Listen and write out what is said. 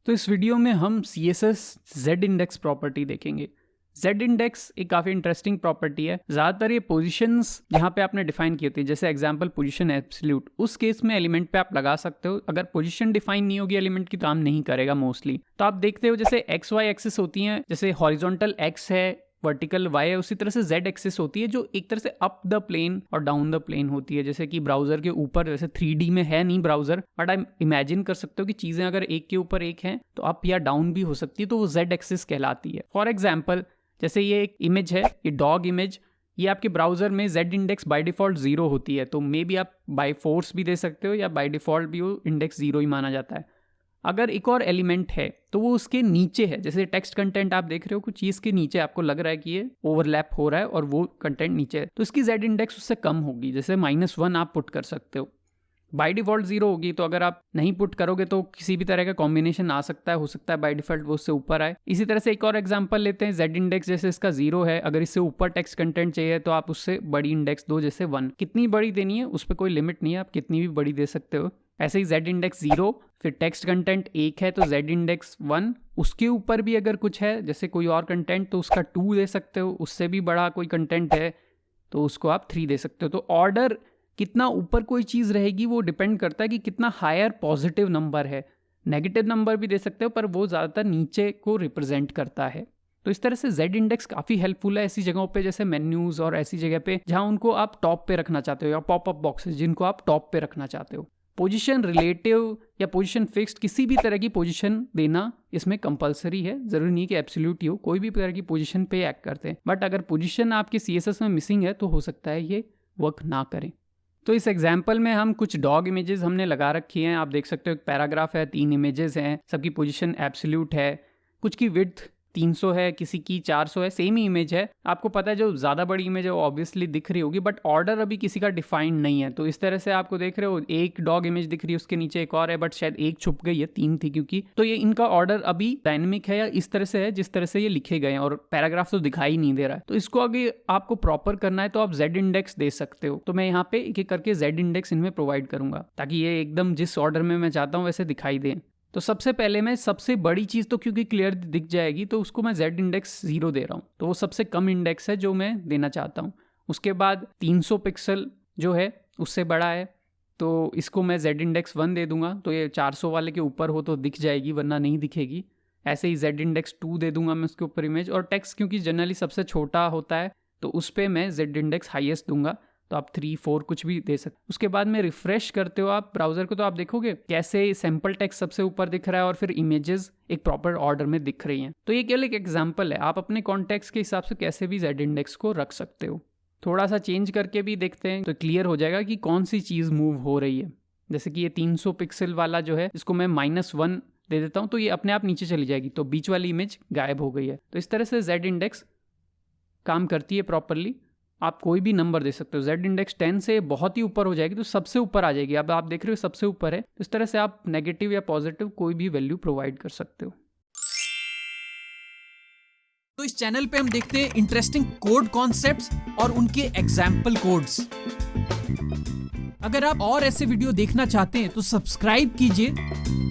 तो इस वीडियो में हम CSS Z इंडेक्स प्रॉपर्टी देखेंगे। Z इंडेक्स एक काफ़ी इंटरेस्टिंग प्रॉपर्टी है। ज़्यादातर ये पोजीशंस जहाँ पे आपने डिफाइन की होती है, जैसे एग्जांपल पोजीशन एब्सोल्यूट, उस केस में एलिमेंट पे आप लगा सकते हो। अगर पोजीशन डिफाइन नहीं होगी एलिमेंट की तो काम नहीं करेगा मोस्टली। तो आप देखते हो जैसे एक्स वाई एक्सिस होती हैं, जैसे हॉरिजॉन्टल एक्स है, वर्टिकल वाई है, उसी तरह से जेड एक्सिस होती है जो एक तरह से अप द प्लेन और डाउन द प्लेन होती है। जैसे कि ब्राउजर के ऊपर, वैसे 3D में है नहीं ब्राउजर, बट आप इमेजिन कर सकते हो कि चीज़ें अगर एक के ऊपर एक हैं तो अप या डाउन भी हो सकती है, तो वो जेड एक्सिस कहलाती है। फॉर एग्जाम्पल जैसे ये एक इमेज है, ये डॉग इमेज, ये आपके ब्राउजर में Z इंडेक्स बाय डिफॉल्ट 0 होती है, तो मे बी आप बाय फोर्स भी दे सकते हो या बाय डिफॉल्ट भी वो इंडेक्स 0 ही माना जाता है। अगर एक और एलिमेंट है तो वो उसके नीचे है, जैसे टेक्स्ट कंटेंट आप देख रहे हो, कुछ चीज़ के नीचे आपको लग रहा है कि ये ओवरलैप हो रहा है और वो कंटेंट नीचे है, तो इसकी Z इंडेक्स उससे कम होगी। जैसे -1 आप पुट कर सकते हो, बाय डिफॉल्ट 0 होगी, तो अगर आप नहीं पुट करोगे तो किसी भी तरह का कॉम्बिनेशन आ सकता है, हो सकता है बाय डिफॉल्ट वो उससे ऊपर आए। इसी तरह से एक और एग्जांपल लेते हैं, Z इंडेक्स जैसे इसका 0 है, अगर इससे ऊपर टेक्स्ट कंटेंट चाहिए तो आप उससे बड़ी इंडेक्स दो, जैसे 1। कितनी बड़ी देनी है उस पर कोई लिमिट नहीं है, आप कितनी भी बड़ी दे सकते हो। ऐसे ही Z इंडेक्स 0, फिर टेक्स्ट कंटेंट 1 है तो Z इंडेक्स 1, उसके ऊपर भी अगर कुछ है जैसे कोई और कंटेंट तो उसका 2 दे सकते हो, उससे भी बड़ा कोई कंटेंट है तो उसको आप 3 दे सकते हो। तो ऑर्डर कितना ऊपर कोई चीज़ रहेगी वो डिपेंड करता है कि कितना हायर पॉजिटिव नंबर है। नेगेटिव नंबर भी दे सकते हो पर वो ज़्यादातर नीचे को रिप्रेजेंट करता है। तो इस तरह से Z इंडेक्स काफ़ी हेल्पफुल है ऐसी जगहों पे, जैसे मेन्यूज़ और ऐसी जगह पे जहाँ उनको आप टॉप पे रखना चाहते हो, या पॉपअप बॉक्सेस जिनको आप टॉप पे रखना चाहते हो। पोजीशन रिलेटिव या पोजीशन फिक्स्ड, किसी भी तरह की पोजीशन देना इसमें कंपलसरी है। ज़रूरी नहीं कि एब्सोल्यूट ही हो, कोई भी तरह की पोजीशन पे एक्ट करते हैं, बट अगर पोजीशन आपके CSS में मिसिंग है तो हो सकता है ये वर्क ना करें। तो इस एग्जाम्पल में हम कुछ डॉग इमेजेस हमने लगा रखी हैं, आप देख सकते हो एक पैराग्राफ है, 3 इमेजेस हैं, सबकी पोजीशन एब्सोल्यूट है, कुछ की विड्थ 300 है, किसी की 400 है, सेम ही इमेज है। आपको पता है जो ज़्यादा बड़ी इमेज है वो ऑब्वियसली दिख रही होगी, बट ऑर्डर अभी किसी का डिफाइंड नहीं है। तो इस तरह से आपको देख रहे हो एक डॉग इमेज दिख रही है, उसके नीचे एक और है, बट शायद एक छुप गई है, 3 थी क्योंकि। तो ये इनका ऑर्डर अभी डायनेमिक है या इस तरह से है जिस तरह से ये लिखे गए हैं, और पैराग्राफ तो दिखाई नहीं दे रहा है। तो इसको अगर आपको प्रॉपर करना है तो आप Z इंडेक्स दे सकते हो। तो मैं यहाँ पे एक एक करके Z इंडेक्स इनमें प्रोवाइड करूंगा ताकि ये एकदम जिस ऑर्डर में मैं चाहता हूँ वैसे दिखाई दे। तो सबसे पहले मैं सबसे बड़ी चीज़ तो क्योंकि क्लियर दिख जाएगी तो उसको मैं Z इंडेक्स 0 दे रहा हूँ, तो वो सबसे कम इंडेक्स है जो मैं देना चाहता हूँ। उसके बाद 300 पिक्सल जो है उससे बड़ा है तो इसको मैं Z इंडेक्स 1 दे दूंगा, तो ये 400 वाले के ऊपर हो तो दिख जाएगी वरना नहीं दिखेगी। ऐसे ही Z इंडेक्स 2 दे दूंगा मैं उसके ऊपर इमेज, और टेक्स्ट क्योंकि जनरली सबसे छोटा होता है तो उस पर मैं Z इंडेक्स हाईएस्ट दूंगा, तो आप 3, 4 कुछ भी दे सकते। उसके बाद में रिफ्रेश करते हो आप ब्राउजर को तो आप देखोगे कैसे सैम्पल टेक्स्ट सबसे ऊपर दिख रहा है और फिर इमेजेस एक प्रॉपर ऑर्डर में दिख रही हैं। तो ये केवल एक एग्जांपल है, आप अपने कॉन्टेक्स्ट के हिसाब से कैसे भी Z इंडेक्स को रख सकते हो। थोड़ा सा चेंज करके भी देखते हैं तो क्लियर हो जाएगा कि कौन सी चीज़ मूव हो रही है। जैसे कि ये 300 पिक्सल वाला जो है इसको मैं -1 दे देता हूँ तो ये अपने आप नीचे चली जाएगी, तो बीच वाली इमेज गायब हो गई है। तो इस तरह से Z इंडेक्स काम करती है प्रॉपरली। आप कोई भी नंबर दे सकते हो, Z इंडेक्स 10 से बहुत ही ऊपर हो जाएगी तो सबसे ऊपर आ जाएगी। अब आप देख रहे हो सबसे ऊपर है, तो इस तरह से आप नेगेटिव या पॉजिटिव कोई भी वैल्यू प्रोवाइड कर सकते हो। तो इस चैनल पे हम देखते हैं इंटरेस्टिंग कोड कॉन्सेप्ट्स और उनके एग्जाम्पल कोड्स। अगर आप और ऐसे वीडियो देखना चाहते हैं तो सब्सक्राइब कीजिए